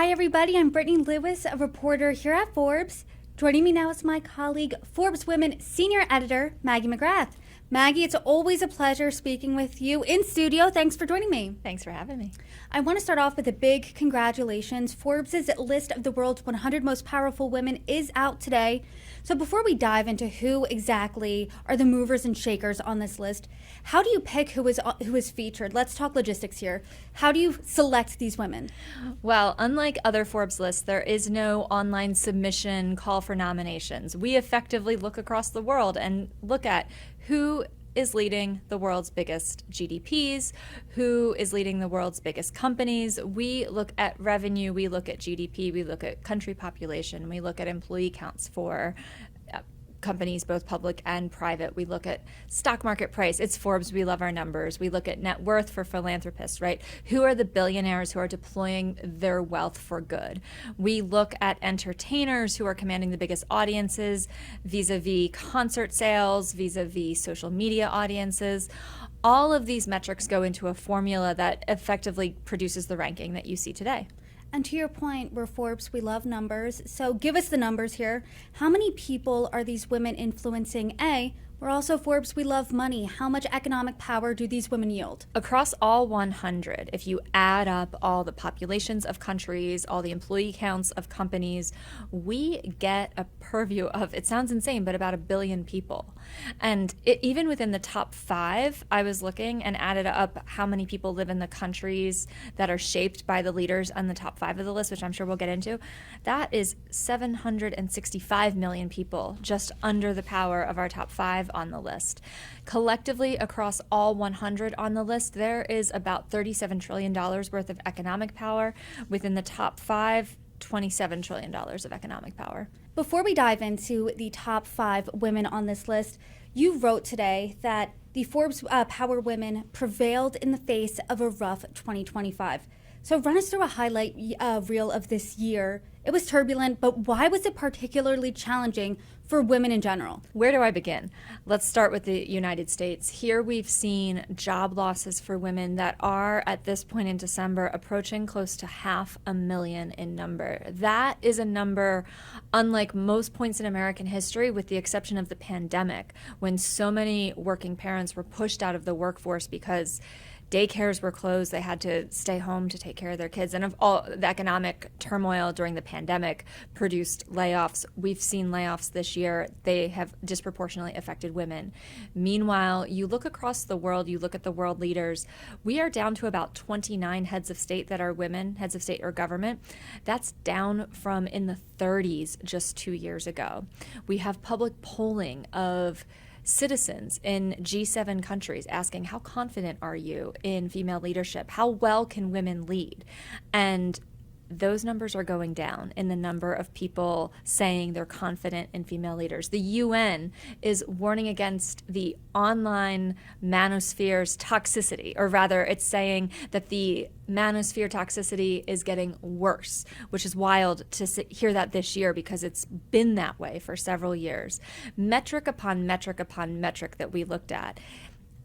Hi, everybody. I'm Brittany Lewis, a reporter here at Forbes. Joining me now is my colleague, ForbesWomen Senior Editor Maggie McGrath. Maggie, it's always a pleasure speaking with you in studio. Thanks for joining me. Thanks for having me. I want to start off with a big congratulations. Forbes' list of the world's 100 most powerful women is out today. So before we dive into who exactly are the movers and shakers on this list, how do you pick who is featured? Let's talk logistics here. How do you select these women? Well, unlike other Forbes lists, there is no online submission call for nominations. We effectively look across the world and look at who is leading the world's biggest GDPs, who is leading the world's biggest companies. We look at revenue, we look at GDP, we look at country population, we look at employee counts for companies, both public and private. We look at stock market price. It's Forbes. We love our numbers. We look at net worth for philanthropists, right? Who are the billionaires who are deploying their wealth for good? We look at entertainers who are commanding the biggest audiences vis-a-vis concert sales, vis-a-vis social media audiences. All of these metrics go into a formula that effectively produces the ranking that you see today. And to your point, we're Forbes, we love numbers. So give us the numbers here. How many people are these women influencing? We're also Forbes, we love money. How much economic power do these women yield? Across all 100, if you add up all the populations of countries, all the employee counts of companies, we get a purview of, it sounds insane, but about 1 billion people. And even within the top 5, I was looking and added up how many people live in the countries that are shaped by the leaders on the top 5 of the list, which I'm sure we'll get into. That is 765 million people, just under the power of our top 5 on the list. Collectively, across all 100 on the list, there is about $37 trillion worth of economic power. Within the top 5, $27 trillion of economic power. Before we dive into the top 5 women on this list, you wrote today that the Forbes Power Women prevailed in the face of a rough 2025. So run us through a highlight reel of this year. It was turbulent, but why was it particularly challenging for women in general? Where do I begin? Let's start with the United States. Here we've seen job losses for women that are, at this point in December, approaching close to 500,000 in number. That is a number unlike most points in American history, with the exception of the pandemic, when so many working parents were pushed out of the workforce because daycares were closed. They had to stay home to take care of their kids. And of all the economic turmoil during the pandemic produced layoffs. We've seen layoffs this year. They have disproportionately affected women. Meanwhile, you look across the world, you look at the world leaders, we are down to about 29 heads of state that are women, heads of state or government. That's down from in the 30s just 2 years ago. We have public polling of citizens in G7 countries asking, how confident are you in female leadership? How well can women lead? And those numbers are going down in the number of people saying they're confident in female leaders. The UN is warning against the online manosphere's toxicity, or rather it's saying that the manosphere toxicity is getting worse, which is wild to hear that this year because it's been that way for several years. Metric upon metric upon metric that we looked at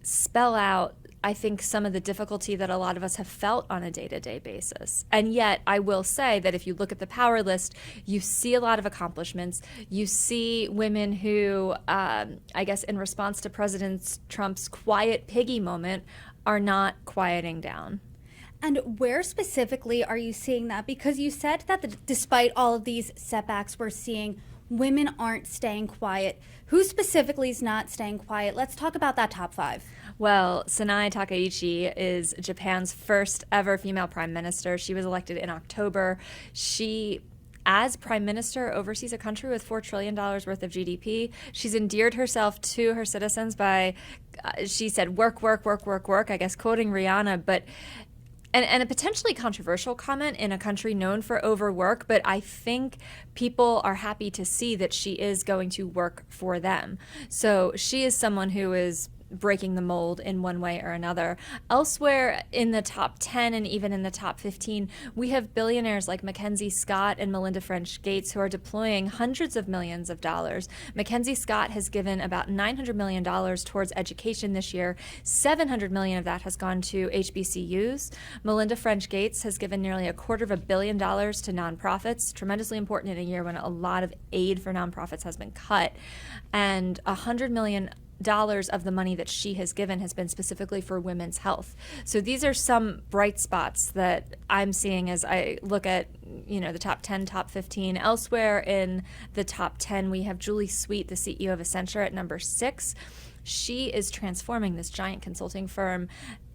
spell out, I think, some of the difficulty that a lot of us have felt on a day-to-day basis. And yet, I will say that if you look at the power list, you see a lot of accomplishments. You see women who, I guess in response to President Trump's quiet piggy moment, are not quieting down. And where specifically are you seeing that? Because you said that despite all of these setbacks we're seeing, women aren't staying quiet. Who specifically is not staying quiet? Let's talk about that top 5. Well, Sanae Takaichi is Japan's first ever female prime minister. She was elected in October. She, as prime minister, oversees a country with $4 trillion worth of GDP. She's endeared herself to her citizens by, she said, work, work, work, work, work, I guess quoting Rihanna, but and a potentially controversial comment in a country known for overwork, but I think people are happy to see that she is going to work for them. So she is someone who is breaking the mold in one way or another. Elsewhere in the top 10 and even in the top 15, we have billionaires like Mackenzie Scott and Melinda French Gates who are deploying hundreds of millions of dollars. Mackenzie Scott has given about $900 million towards education this year. $700 million of that has gone to HBCUs. Melinda French Gates has given nearly $250 million to nonprofits, tremendously important in a year when a lot of aid for nonprofits has been cut. And $100 million of the money that she has given has been specifically for women's health. So these are some bright spots that I'm seeing as I look at, the top 10, top 15. Elsewhere in the top 10, we have Julie Sweet, the CEO of Accenture, at number 6. She is transforming this giant consulting firm,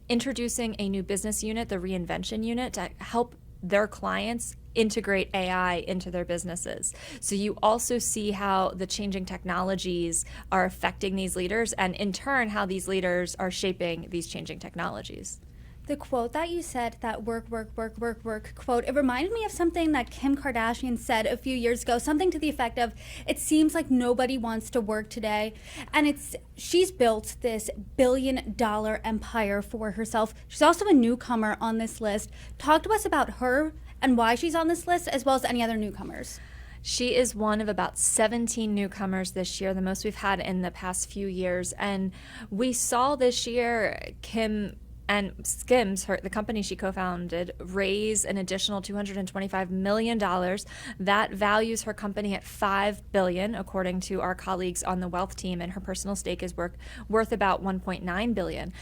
introducing a new business unit, the Reinvention Unit, to help their clients integrate AI into their businesses. So you also see how the changing technologies are affecting these leaders, and in turn, how these leaders are shaping these changing technologies. The quote that you said, that work quote, it reminded me of something that Kim Kardashian said a few years ago, something to the effect of, it seems like nobody wants to work today. And she's built this billion-dollar empire for herself. She's also a newcomer on this list. Talk to us about her and why she's on this list, as well as any other newcomers. She is one of about 17 newcomers this year, the most we've had in the past few years. And we saw this year Kim and Skims, the company she co-founded, raise an additional $225 million. That values her company at $5 billion, according to our colleagues on the wealth team, and her personal stake is worth about $1.9 billion.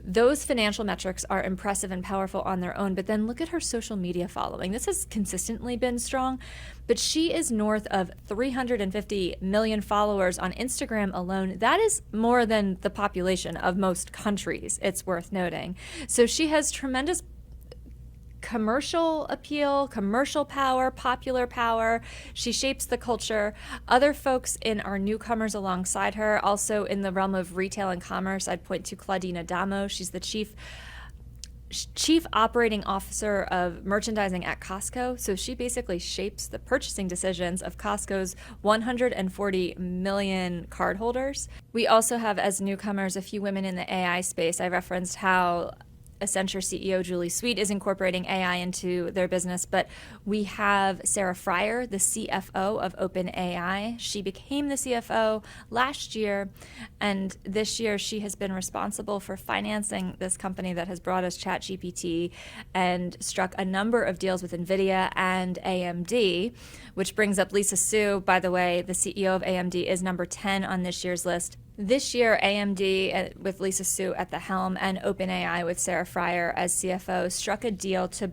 Those financial metrics are impressive and powerful on their own, but then look at her social media following. This has consistently been strong, but she is north of 350 million followers on Instagram alone. That is more than the population of most countries, it's worth noting. So she has tremendous commercial appeal, commercial power, popular power. She shapes the culture. Other folks in our newcomers alongside her, also in the realm of retail and commerce, I'd point to Claudine Adamo. She's the chief operating officer of merchandising at Costco. So she basically shapes the purchasing decisions of Costco's 140 million cardholders. We also have, as newcomers, a few women in the AI space. I referenced how Accenture CEO Julie Sweet is incorporating AI into their business, but we have Sarah Fryer, the CFO of OpenAI. She became the CFO last year, and this year she has been responsible for financing this company that has brought us ChatGPT and struck a number of deals with NVIDIA and AMD, which brings up Lisa Su. By the way, the CEO of AMD is number 10 on this year's list. This year, AMD with Lisa Su at the helm and OpenAI with Sarah Fryer as CFO struck a deal to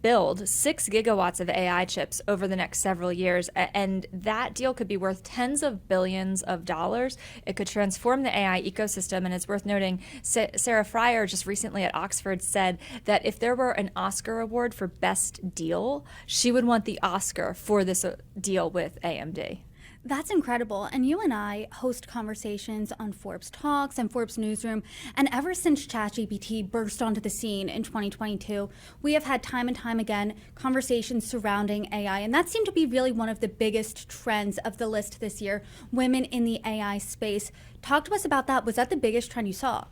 build 6 gigawatts of AI chips over the next several years. And that deal could be worth tens of billions of dollars. It could transform the AI ecosystem. And it's worth noting, Sarah Fryer just recently at Oxford said that if there were an Oscar award for best deal, she would want the Oscar for this deal with AMD. That's incredible. And you and I host conversations on Forbes Talks and Forbes Newsroom. And ever since ChatGPT burst onto the scene in 2022, we have had time and time again conversations surrounding AI. And that seemed to be really one of the biggest trends of the list this year, women in the AI space. Talk to us about that. Was that the biggest trend you saw?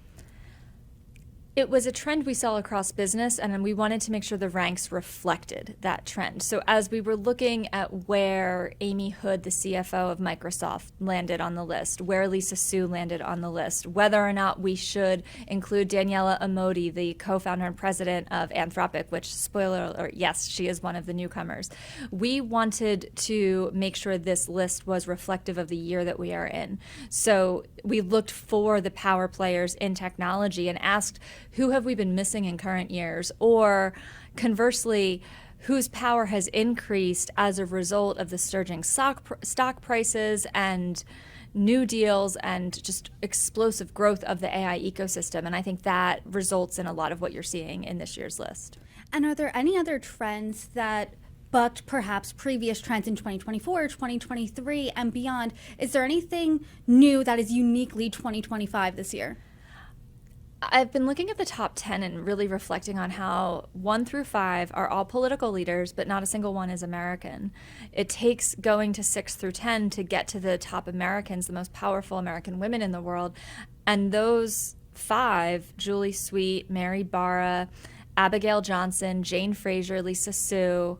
It was a trend we saw across business, and we wanted to make sure the ranks reflected that trend. So as we were looking at where Amy Hood, the CFO of Microsoft, landed on the list, where Lisa Su landed on the list, whether or not we should include Daniela Amodi, the co-founder and president of Anthropic, which, spoiler alert, yes, she is one of the newcomers. We wanted to make sure this list was reflective of the year that we are in. So we looked for the power players in technology and asked, who have we been missing in current years? Or conversely, whose power has increased as a result of the surging stock prices and new deals and just explosive growth of the AI ecosystem? And I think that results in a lot of what you're seeing in this year's list. And are there any other trends that bucked perhaps previous trends in 2024, 2023, and beyond? Is there anything new that is uniquely 2025 this year? I've been looking at the top 10 and really reflecting on how 1 through 5 are all political leaders, but not a single one is American. It takes going to 6 through 10 to get to the top Americans, the most powerful American women in the world. And those 5, Julie Sweet, Mary Barra, Abigail Johnson, Jane Fraser, Lisa Sue,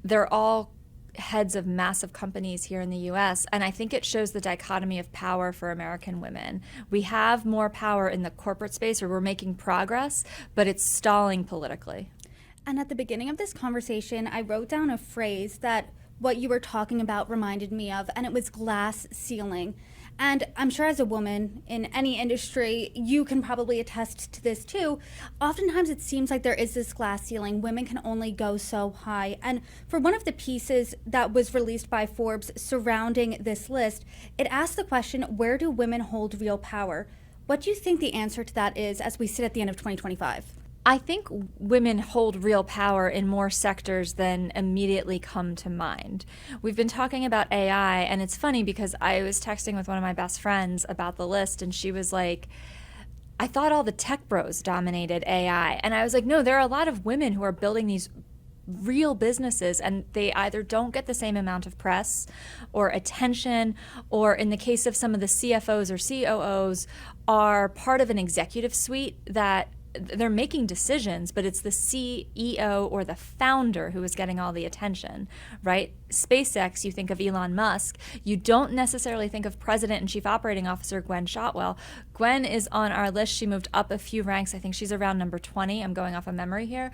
they're all heads of massive companies here in the US, and I think it shows the dichotomy of power for American women. We have more power in the corporate space, or we're making progress, but it's stalling politically. And at the beginning of this conversation, I wrote down a phrase that what you were talking about reminded me of, and it was glass ceiling. And I'm sure as a woman in any industry, you can probably attest to this too. Oftentimes it seems like there is this glass ceiling. Women can only go so high. And for one of the pieces that was released by Forbes surrounding this list, it asked the question, where do women hold real power? What do you think the answer to that is as we sit at the end of 2025? I think women hold real power in more sectors than immediately come to mind. We've been talking about AI, and it's funny because I was texting with one of my best friends about the list, and she was like, I thought all the tech bros dominated AI. And I was like, no, there are a lot of women who are building these real businesses, and they either don't get the same amount of press or attention, or in the case of some of the CFOs or COOs, are part of an executive suite that they're making decisions, but it's the CEO or the founder who is getting all the attention, right? SpaceX, you think of Elon Musk. You don't necessarily think of President and Chief Operating Officer Gwen Shotwell. Gwen is on our list. She moved up a few ranks. I think she's around number 20. I'm going off of memory here.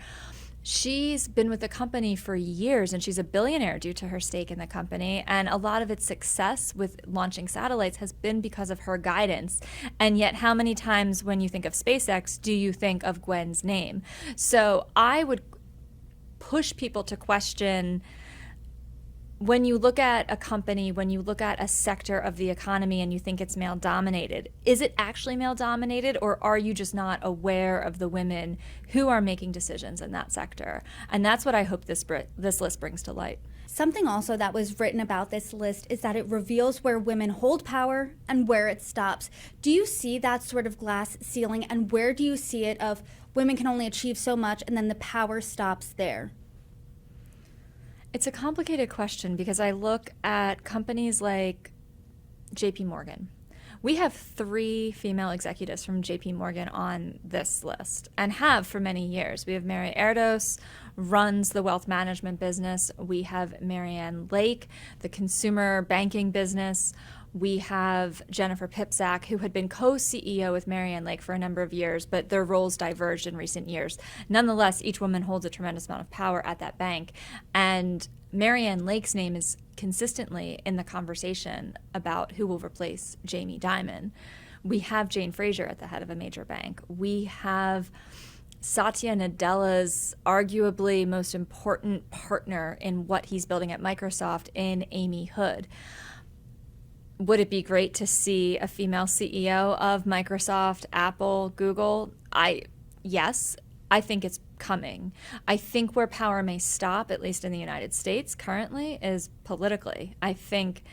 She's been with the company for years, and she's a billionaire due to her stake in the company. And a lot of its success with launching satellites has been because of her guidance. And yet, how many times when you think of SpaceX do you think of Gwen's name? So I would push people to question, when you look at a company, when you look at a sector of the economy and you think it's male dominated, is it actually male dominated, or are you just not aware of the women who are making decisions in that sector? And that's what I hope this list brings to light. Something also that was written about this list is that it reveals where women hold power and where it stops. Do you see that sort of glass ceiling, and where do you see it of women can only achieve so much and then the power stops there? It's a complicated question because I look at companies like JP Morgan. We have 3 female executives from JP Morgan on this list, and have for many years. We have Mary Erdos, runs the wealth management business. We have Marianne Lake, the consumer banking business. We have Jennifer Pipsack, who had been co-CEO with Marianne Lake for a number of years, but their roles diverged in recent years. Nonetheless, each woman holds a tremendous amount of power at that bank. And Marianne Lake's name is consistently in the conversation about who will replace Jamie Dimon. We have Jane Fraser at the head of a major bank. We have Satya Nadella's arguably most important partner in what he's building at Microsoft in Amy Hood. Would it be great to see a female CEO of Microsoft, Apple, Google? Yes, I think it's coming. I think where power may stop, at least in the United States currently, is politically. I think,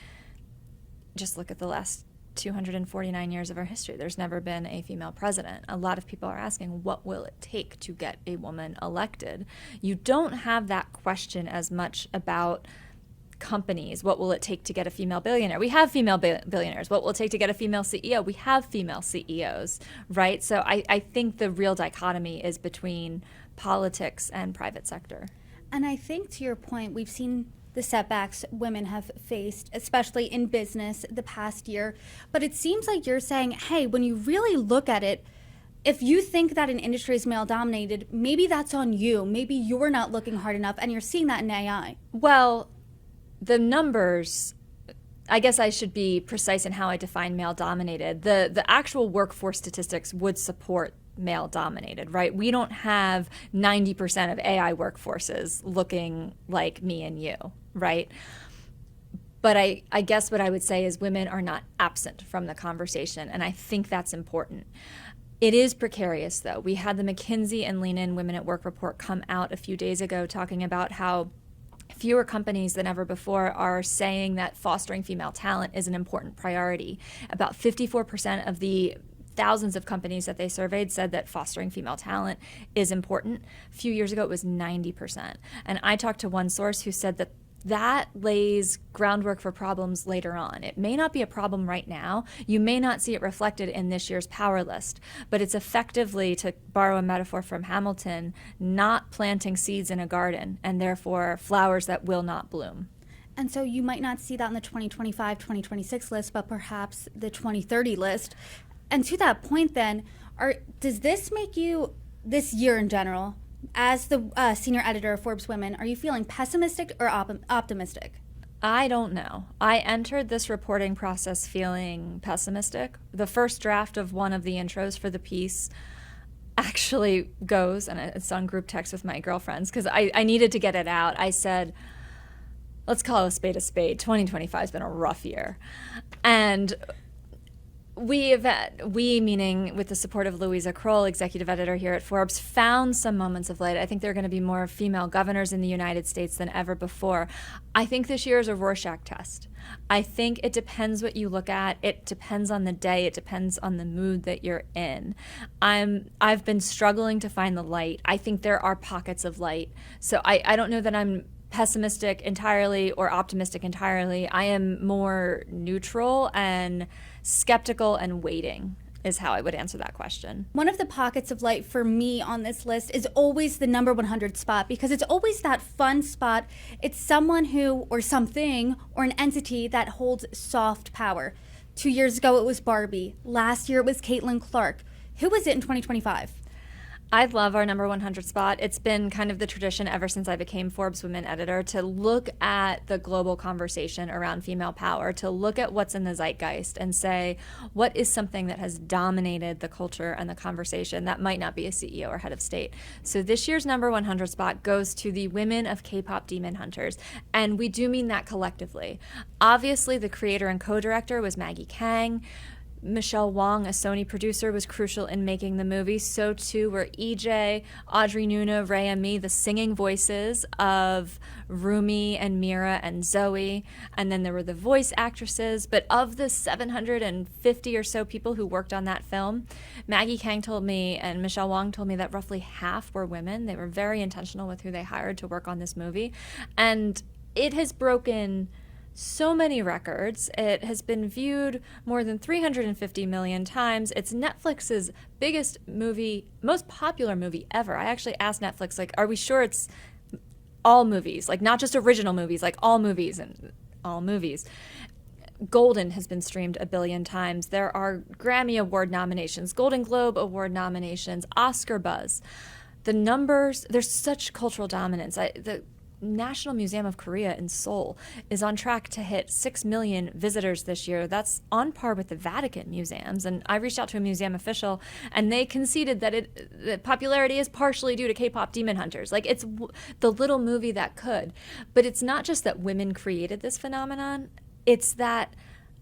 just look at the last 249 years of our history. There's never been a female president. A lot of people are asking, what will it take to get a woman elected? You don't have that question as much about companies. What will it take to get a female billionaire? We have female billionaires. What will it take to get a female CEO? We have female CEOs, right? So I think the real dichotomy is between politics and private sector. And I think, to your point, we've seen the setbacks women have faced, especially in business, the past year. But it seems like you're saying, hey, when you really look at it, if you think that an industry is male-dominated, maybe that's on you. Maybe you're not looking hard enough, and you're seeing that in AI. Well, the numbers, I guess I should be precise in how I define male-dominated. The actual workforce statistics would support male-dominated, right? We don't have 90% of AI workforces looking like me and you, right? But I guess what I would say is women are not absent from the conversation, and I think that's important. It is precarious, though. We had the McKinsey and Lean In Women at Work report come out a few days ago talking about how fewer companies than ever before are saying that fostering female talent is an important priority. About 54% of the thousands of companies that they surveyed said that fostering female talent is important. A few years ago, it was 90%. And I talked to one source who said that that lays groundwork for problems later on. It may not be a problem right now. You may not see it reflected in this year's power list, but it's effectively, to borrow a metaphor from Hamilton, not planting seeds in a garden and therefore flowers that will not bloom. And so you might not see that on the 2025, 2026 list, but perhaps the 2030 list. And to that point then, does this make you, this year in general, as the senior editor of Forbes Women, are you feeling pessimistic or optimistic? I don't know. I entered this reporting process feeling pessimistic. The first draft of one of the intros for the piece actually goes, and it's on group text with my girlfriends, because I needed to get it out. I said, let's call a spade a spade. 2025 has been a rough year. And we, meaning with the support of Louisa Kroll, executive editor here at Forbes, found some moments of light. I think there are going to be more female governors in the United States than ever before. I think this year is a Rorschach test. I think it depends what you look at. It depends on the day. It depends on the mood that you're in. I've been struggling to find the light. I think there are pockets of light. So I don't know that I'm pessimistic entirely or optimistic entirely. I am more neutral and skeptical and waiting is how I would answer that question. One of the pockets of light for me on this list is always the number 100 spot, because it's always that fun spot. It's someone who, or something, or an entity that holds soft power. 2 years ago it was Barbie. Last year it was Caitlin Clark. Who is it in 2025? I love our number 100 spot. It's been kind of the tradition ever since I became Forbes Women Editor to look at the global conversation around female power, to look at what's in the zeitgeist and say, what is something that has dominated the culture and the conversation that might not be a CEO or head of state? So this year's number 100 spot goes to the women of K-pop demon hunters. And we do mean that collectively. Obviously, the creator and co-director was Maggie Kang. Michelle Wong, a Sony producer, was crucial in making the movie. So too were EJ, Audrey Nuna, Rhea Me, the singing voices of Rumi and Mira and Zoe. And then there were the voice actresses. But of the 750 or so people who worked on that film, Maggie Kang told me and Michelle Wong told me that roughly half were women. They were very intentional with who they hired to work on this movie. And it has broken so many records. It has been viewed more than 350 million times. It's Netflix's biggest movie, most popular movie ever. I actually asked Netflix, like, are we sure it's all movies? Like, not just original movies, like all movies and all movies. Golden has been streamed 1 billion times. There are Grammy Award nominations, Golden Globe Award nominations, Oscar buzz. The numbers, there's such cultural dominance. The National Museum of Korea in Seoul is on track to hit 6 million visitors this year. That's on par with the Vatican museums. And I reached out to a museum official, and they conceded that the popularity is partially due to K-pop demon hunters. Like, it's the little movie that could. But it's not just that women created this phenomenon. It's that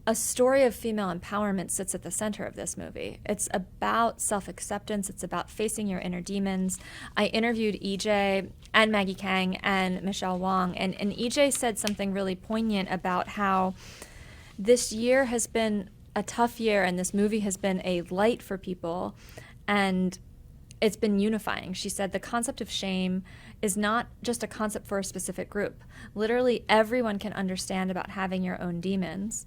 a story of female empowerment sits at the center of this movie. It's about self-acceptance. It's about facing your inner demons. I interviewed EJ and Maggie Kang and Michelle Wong, and EJ said something really poignant about how this year has been a tough year and this movie has been a light for people, and it's been unifying. She said the concept of shame is not just a concept for a specific group. Literally everyone can understand about having your own demons,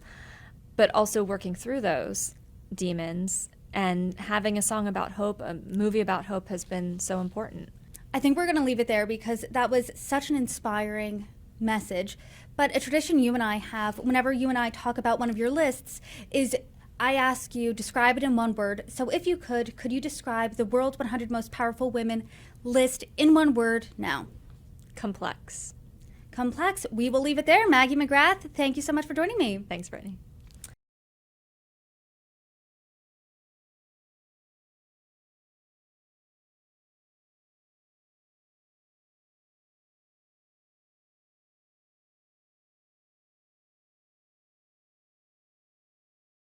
but also working through those demons, and having a song about hope, a movie about hope, has been so important. I think we're going to leave it there because that was such an inspiring message. But a tradition you and I have, whenever you and I talk about one of your lists, is I ask you, describe it in one word. So if you could you describe the World 100 Most Powerful Women list in one word now? Complex. Complex. We will leave it there. Maggie McGrath, thank you so much for joining me. Thanks, Brittany.